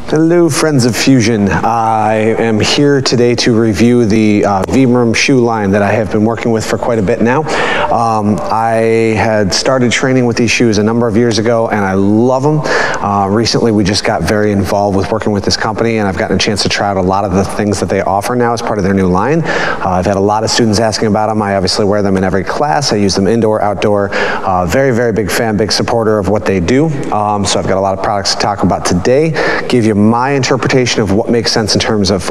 Hello friends of Fusion. I am here today to review the Vibram shoe line that I have been working with for quite a bit now. I had started training with these shoes a number of years ago and I love them. Recently we just got very involved with working with this company and I've gotten a chance to try out a lot of the things that they offer now as part of their new line. I've had a lot of students asking about them. I obviously wear them in every class. I use them indoor, outdoor. Very, very big fan, big supporter of what they do. So I've got a lot of products to talk about today. Give you my interpretation of what makes sense in terms of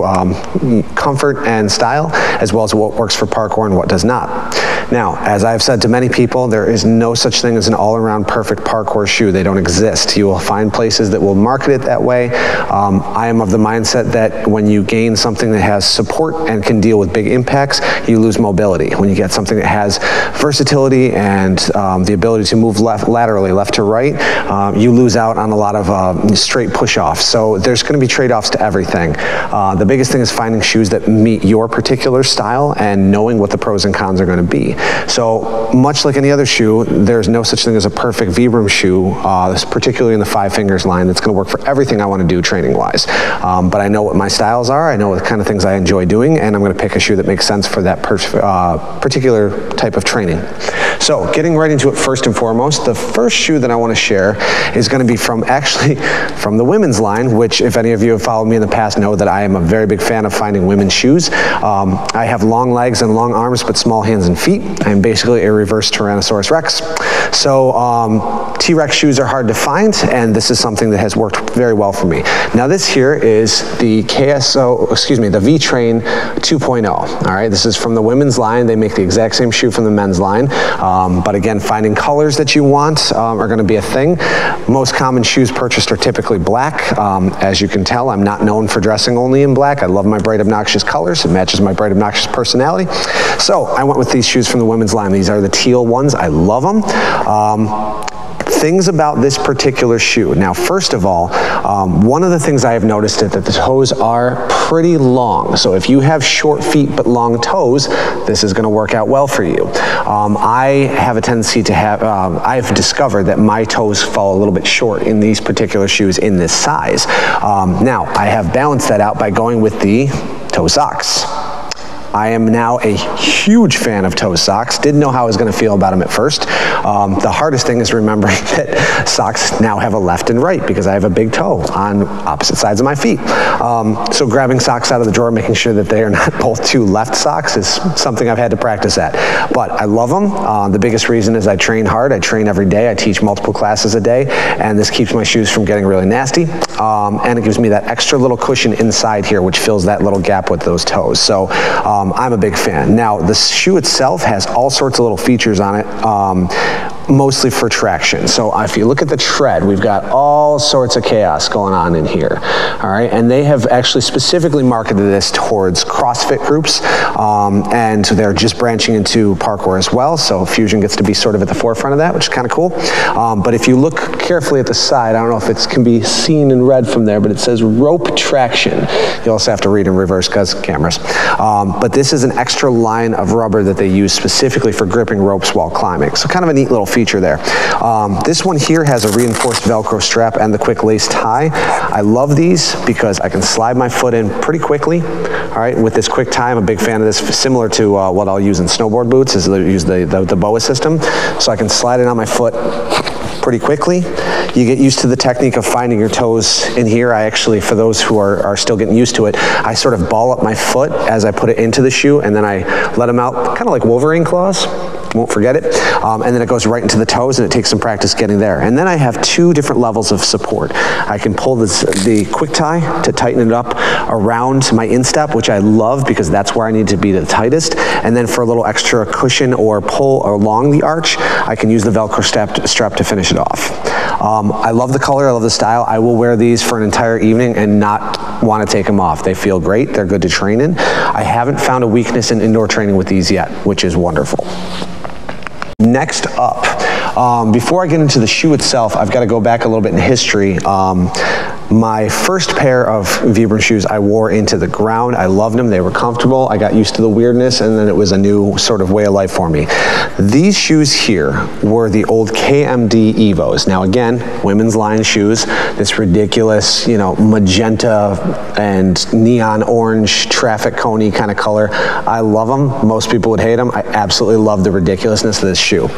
comfort and style, as well as what works for parkour and what does not. Now, as I've said to many people, there is no such thing as an all-around perfect parkour shoe. They don't exist. You will find places that will market it that way. I am of the mindset that when you gain something that has support and can deal with big impacts, you lose mobility. When you get something that has versatility and the ability to move laterally, left to right, you lose out on a lot of straight push-offs. So there's going to be trade-offs to everything. The biggest thing is finding shoes that meet your particular style and knowing what the pros and cons are going to be. So much like any other shoe, there's no such thing as a perfect Vibram shoe, particularly in the FiveFingers line, that's going to work for everything I want to do training-wise. But I know what my styles are, I know what kind of things I enjoy doing, and I'm going to pick a shoe that makes sense for that particular type of training. So getting right into it first and foremost, the first shoe that I want to share is going to be from the women's line, which if any of you have followed me in the past know that I am a very big fan of finding women's shoes. I have long legs and long arms but small hands and feet. I'm basically a reverse Tyrannosaurus Rex. So T-Rex shoes are hard to find, and this is something that has worked very well for me. Now this here is the the V-Train 2.0. All right, this is from the women's line. They make the exact same shoe from the men's line. But again, finding colors that you want are going to be a thing. Most common shoes purchased are typically black. As you can tell, I'm not known for dressing only in black. I love my bright, obnoxious colors. It matches my bright, obnoxious personality. So I went with these shoes from the women's line. These are the teal ones. I love them. Things about this particular shoe. Now, first of all, one of the things I have noticed is that the toes are pretty long. So if you have short feet but long toes, this is going to work out well for you. I have a tendency to have, I've discovered that my toes fall a little bit short in these particular shoes in this size. Now, I have balanced that out by going with the toe socks. I am now a huge fan of toe socks. Didn't know how I was going to feel about them at first. The hardest thing is remembering that socks now have a left and right because I have a big toe on opposite sides of my feet. So grabbing socks out of the drawer, making sure that they are not both two left socks is something I've had to practice at. But I love them. The biggest reason is I train hard. I train every day. I teach multiple classes a day, and this keeps my shoes from getting really nasty. And it gives me that extra little cushion inside here, which fills that little gap with those toes. So I'm a big fan. Now, the shoe itself has all sorts of little features on it, mostly for traction. So if you look at the tread, we've got all sorts of chaos going on in here. All right, and they have actually specifically marketed this towards CrossFit groups, and they're just branching into parkour as well. So Fusion gets to be sort of at the forefront of that, which is kind of cool. But if you look carefully at the side, I don't know if it can be seen in red from there, but it says rope traction. You also have to read in reverse because cameras. But this is an extra line of rubber that they use specifically for gripping ropes while climbing. So kind of a neat little feature there. This one here has a reinforced Velcro strap and the quick lace tie. I love these because I can slide my foot in pretty quickly. All right, with this quick tie, I'm a big fan of this, similar to what I'll use in snowboard boots, is use the BOA system. So I can slide it on my foot pretty quickly. You get used to the technique of finding your toes in here. I actually, for those who are still getting used to it, I sort of ball up my foot as I put it into the shoe, and then I let them out, kind of like Wolverine claws. Won't forget it. And then it goes right into the toes, and it takes some practice getting there. And then I have two different levels of support. I can pull the quick tie to tighten it up around my instep, which I love because that's where I need to be the tightest. And then for a little extra cushion or pull along the arch, I can use the Velcro strap to finish it off. I love the color, I love the style. I will wear these for an entire evening and not want to take them off. They feel great, they're good to train in. I haven't found a weakness in indoor training with these yet, which is wonderful. Next up, before I get into the shoe itself, I've got to go back a little bit in history. My first pair of Vibram shoes I wore into the ground. I loved them, they were comfortable. I got used to the weirdness, and then it was a new sort of way of life for me. These shoes here were the old KMD Evos. Now again, women's line shoes, this ridiculous, you know, magenta and neon orange traffic coney kind of color. I love them. Most people would hate them. I absolutely love the ridiculousness of this shoe.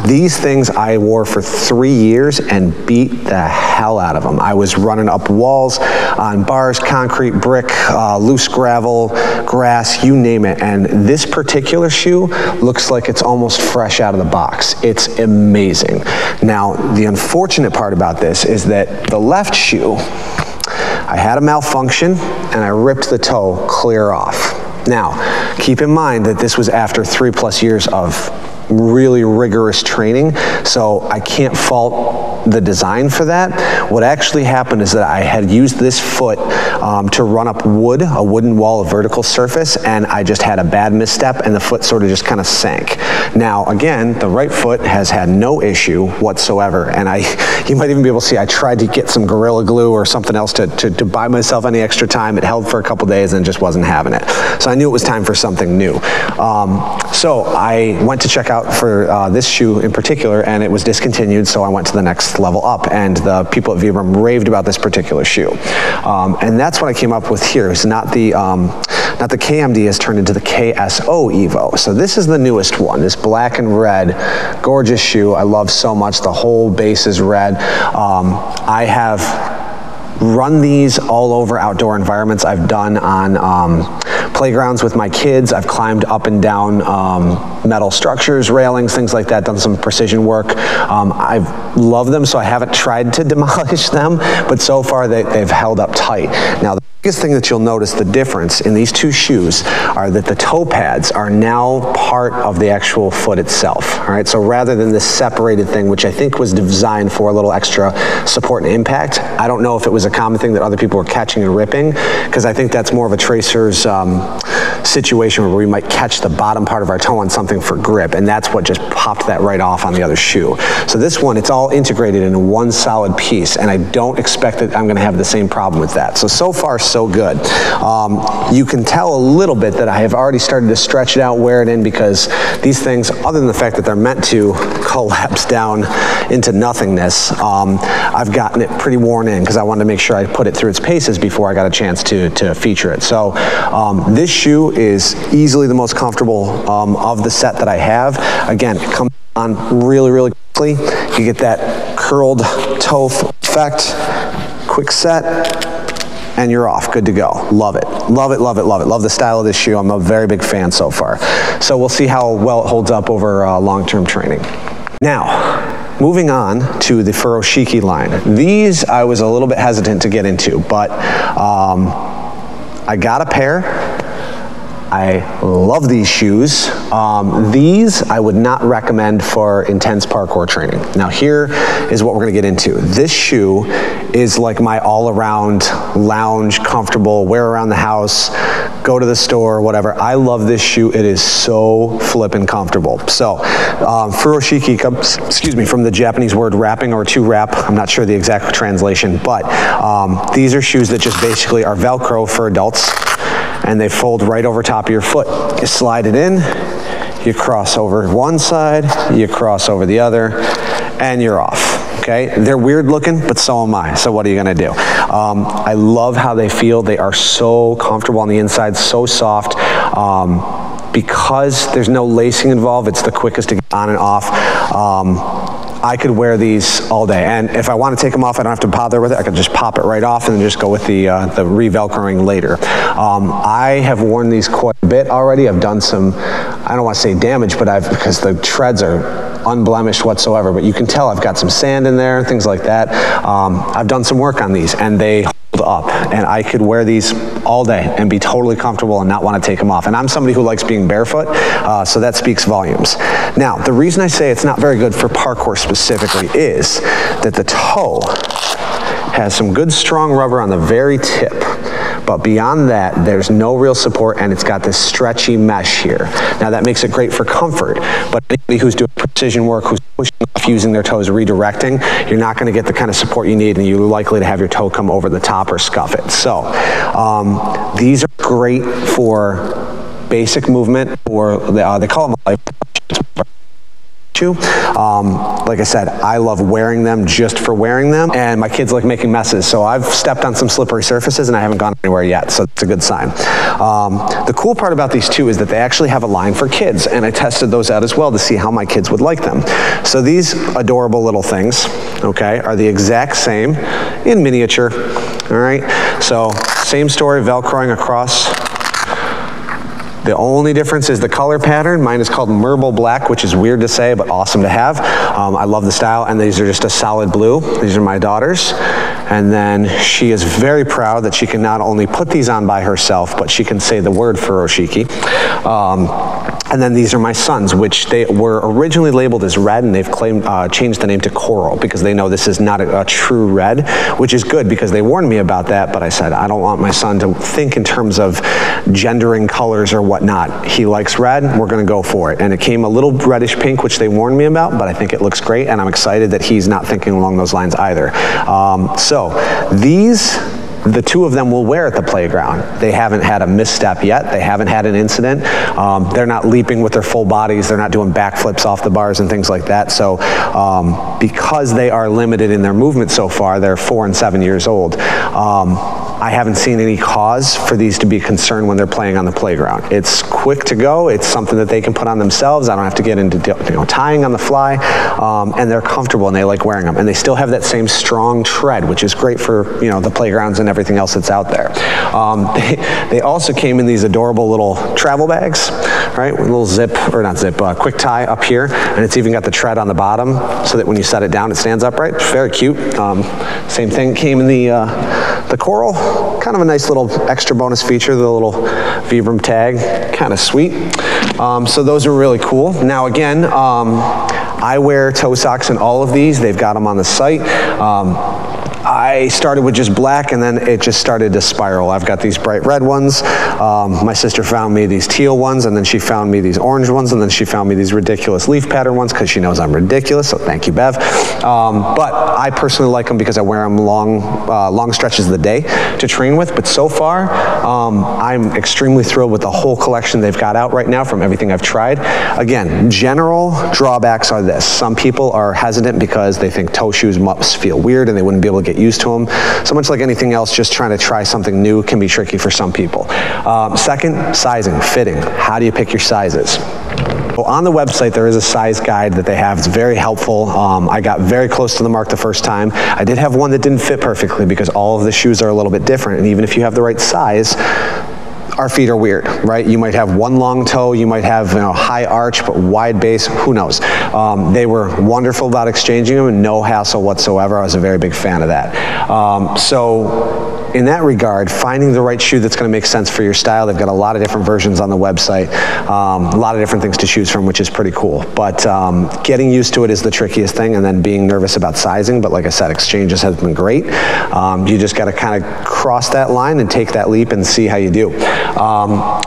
These things I wore for 3 years and beat the hell out of them. I was running up walls, on bars, concrete, brick, loose gravel, grass, you name it. And this particular shoe looks like it's almost fresh out of the box. It's amazing. Now, the unfortunate part about this is that the left shoe, I had a malfunction and I ripped the toe clear off. Now, keep in mind that this was after 3+ years of really rigorous training, so I can't fault the design for that. What actually happened is that I had used this foot to run up wood, a wooden wall, a vertical surface, and I just had a bad misstep and the foot sort of just kind of sank. Now again, the right foot has had no issue whatsoever, and you might even be able to see I tried to get some Gorilla Glue or something else to buy myself any extra time. It held for a couple days and just wasn't having it. So I knew it was time for something new. So I went to check out for this shoe in particular, and it was discontinued, so I went to the next level up, and the people at Vibram raved about this particular shoe. And that's what I came up with here. It's not the KMD has turned into the KSO Evo. So this is the newest one, this black and red, gorgeous shoe. I love so much. The whole base is red. I have run these all over outdoor environments. I've done on playgrounds with my kids. I've climbed up and down metal structures, railings, things like that, done some precision work. I've loved them, so I haven't tried to demolish them, but so far they've held up tight. Now, the biggest thing that you'll notice the difference in these two shoes are that the toe pads are now part of the actual foot itself. All right, so rather than this separated thing, which I think was designed for a little extra support and impact, I don't know if it was a common thing that other people were catching and ripping, because I think that's more of a tracer's situation where we might catch the bottom part of our toe on something for grip, and that's what just popped that right off on the other shoe. So this one, it's all integrated in one solid piece, and I don't expect that I'm going to have the same problem with that. So far, so good. You can tell a little bit that I have already started to stretch it out, wear it in, because these things, other than the fact that they're meant to collapse down into nothingness, I've gotten it pretty worn in because I wanted to make sure I put it through its paces before I got a chance to feature it. So this shoe is easily the most comfortable of the set that I have. Again, it comes on really, really quickly. You get that curled toe effect, quick set, and you're off, good to go. Love it, love it, love it, love it. Love the style of this shoe. I'm a very big fan so far. So we'll see how well it holds up over long-term training. Now, moving on to the Furoshiki line. These I was a little bit hesitant to get into, but I got a pair. I love these shoes. These I would not recommend for intense parkour training. Now here is what we're gonna get into. This shoe is like my all-around lounge, comfortable, wear around the house, go to the store, whatever. I love this shoe. It is so flippin' comfortable. So Furoshiki comes, excuse me, from the Japanese word wrapping or to wrap. I'm not sure the exact translation, but these are shoes that just basically are Velcro for adults, and they fold right over top of your foot. You slide it in, you cross over one side, you cross over the other, and you're off. Okay, they're weird looking, but so am I. So what are you gonna do? I love how they feel. They are so comfortable on the inside, so soft. Because there's no lacing involved, it's the quickest to get on and off. I could wear these all day, and if I want to take them off, I don't have to bother with it. I could just pop it right off and then just go with the re-velcroing later. I have worn these quite a bit already. I've done some, I don't want to say damage, but because the treads are unblemished whatsoever, but you can tell I've got some sand in there, things like that. I've done some work on these, and they hold up, and I could wear these all day and be totally comfortable and not want to take them off. And I'm somebody who likes being barefoot, so that speaks volumes. Now, the reason I say it's not very good for parkour specifically is that the toe has some good strong rubber on the very tip, But beyond that, there's no real support, and it's got this stretchy mesh here. Now that makes it great for comfort, but anybody who's doing precision work, who's pushing off, using their toes, redirecting, you're not going to get the kind of support you need, and you're likely to have your toe come over the top or scuff it. So these are great for basic movement, or they call them life. Like I said, I love wearing them just for wearing them, and my kids like making messes, so I've stepped on some slippery surfaces and I haven't gone anywhere yet, so it's a good sign. The cool part about these two is that they actually have a line for kids, and I tested those out as well to see how my kids would like them. So these adorable little things, okay, are the exact same in miniature, all right? So same story, Velcroing across. The only difference is the color pattern. Mine is called Marble Black, which is weird to say, but awesome to have. I love the style, and these are just a solid blue. These are my daughter's. And then she is very proud that she can not only put these on by herself, but she can say the word Furoshiki. And then these are my sons, which they were originally labeled as red, and they've changed the name to coral because they know this is not a true red, which is good because they warned me about that, but I said, I don't want my son to think in terms of gendering colors or whatnot. He likes red, we're gonna go for it. And it came a little reddish pink, which they warned me about, but I think it looks great, and I'm excited that he's not thinking along those lines either. So these, the two of them will wear at the playground. They haven't had a misstep yet. They haven't had an incident. They're not leaping with their full bodies. They're not doing backflips off the bars and things like that. So because they are limited in their movement so far, they're 4 and 7 years old, I haven't seen any cause for these to be concerned when they're playing on the playground. It's quick to go. It's something that they can put on themselves. I don't have to get into tying on the fly, and they're comfortable and they like wearing them. And they still have that same strong tread, which is great for the playgrounds and everything else that's out there. They also came in these adorable little travel bags, right? With a little zip, or not zip, quick tie up here, and it's even got the tread on the bottom so that when you set it down, it stands upright. Very cute. Same thing came in the coral. Kind of a nice little extra bonus feature, the little Vibram tag, kind of sweet. So those are really cool. Now again, I wear toe socks in all of these. They've got them on the site. I started with just black, and then it just started to spiral. I've got these bright red ones. My sister found me these teal ones, and then she found me these orange ones, and then she found me these ridiculous leaf pattern ones because she knows I'm ridiculous, so thank you, Bev. But I personally like them because I wear them long stretches of the day to train with, but so far, I'm extremely thrilled with the whole collection they've got out right now from everything I've tried. Again, general drawbacks are this. Some people are hesitant because they think toe shoes must feel weird and they wouldn't be able to get used to them. So much like anything else, just trying to try something new can be tricky for some people. Second, sizing, fitting. How do you pick your sizes? Well, on the website, there is a size guide that they have. It's very helpful. I got very close to the mark the first time. I did have one that didn't fit perfectly because all of the shoes are a little bit different, and even if you have the right size, our feet are weird, right? You might have one long toe, you might have high arch but wide base, who knows? They were wonderful about exchanging them and no hassle whatsoever. I was a very big fan of that. So in that regard, finding the right shoe that's going to make sense for your style, they've got a lot of different versions on the website, a lot of different things to choose from, which is pretty cool. But getting used to it is the trickiest thing, and then being nervous about sizing. But like I said, exchanges has been great. You just got to kind of cross that line and take that leap and see how you do.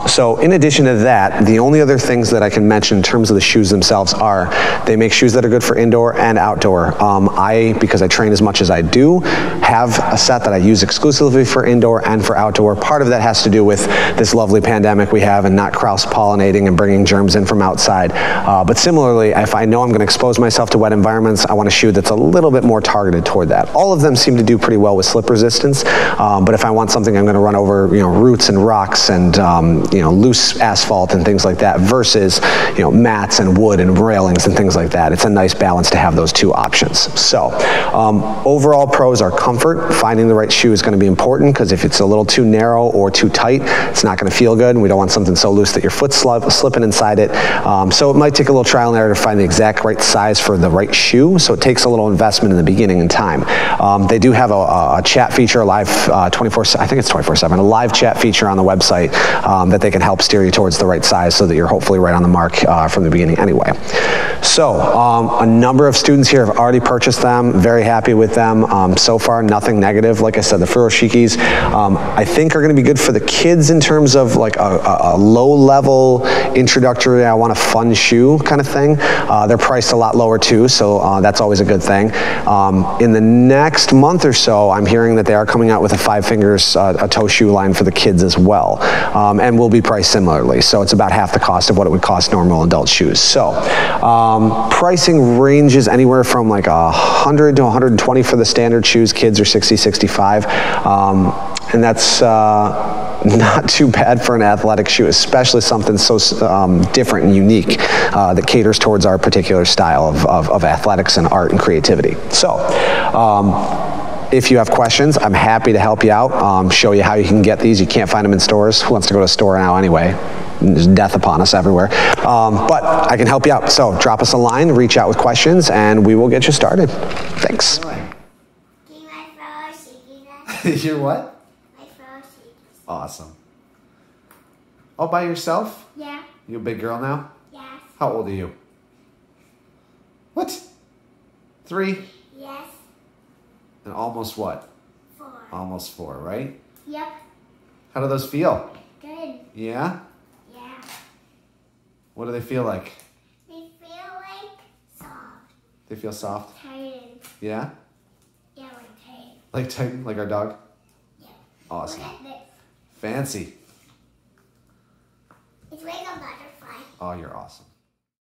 So in addition to that, the only other things that I can mention in terms of the shoes themselves are they make shoes that are good for indoor and outdoor. Because I train as much as I do, have a set that I use exclusively for indoor and for outdoor. Part of that has to do with this lovely pandemic we have and not cross-pollinating and bringing germs in from outside. But similarly, if I know I'm going to expose myself to wet environments, I want a shoe that's a little bit more targeted toward that. All of them seem to do pretty well with slip resistance, but if I want something I'm going to run over roots and rocks and loose asphalt and things like that versus mats and wood and railings and things like that, it's a nice balance to have those two options. So overall pros are comfort. Finding the right shoe is going to be important because if it's a little too narrow or too tight, it's not going to feel good, and we don't want something so loose that your foot's slipping inside it. So it might take a little trial and error to find the exact right size for the right shoe, so it takes a little investment in the beginning and time. They do have a chat feature, a live 24/7, I think it's 24/7, a live chat feature on the website website that they can help steer you towards the right size so that you're hopefully right on the mark from the beginning anyway. So a number of students here have already purchased them, very happy with them. So far, nothing negative. Like I said, the Furoshikis I think are going to be good for the kids in terms of like a low-level introductory, I want a fun shoe kind of thing. They're priced a lot lower too, so that's always a good thing. In the next month or so, I'm hearing that they are coming out with a FiveFingers a toe shoe line for the kids as well, and will be priced similarly. So it's about half the cost of what it would cost normal adult shoes. So pricing ranges anywhere from like 100 to 120 for the standard shoes. Kids are 60, 65, and that's not too bad for an athletic shoe, especially something so different and unique that caters towards our particular style of athletics and art and creativity. So if you have questions, I'm happy to help you out, show you how you can get these. You can't find them in stores. Who wants to go to a store now anyway? There's death upon us everywhere. But I can help you out. So drop us a line, reach out with questions, and we will get you started. Thanks. You're what? Awesome. All by yourself? Yeah. You a big girl now? Yes. How old are you? What? 3? Yes. And almost what? 4. Almost 4, right? Yep. How do those feel? Good. Yeah? Yeah. What do they feel like? They feel like soft. They feel soft? Tightened. Yeah? Yeah, like tight. Like Titan, like our dog? Yeah. Awesome. Look at this. Fancy. It's like a butterfly. Oh, you're awesome.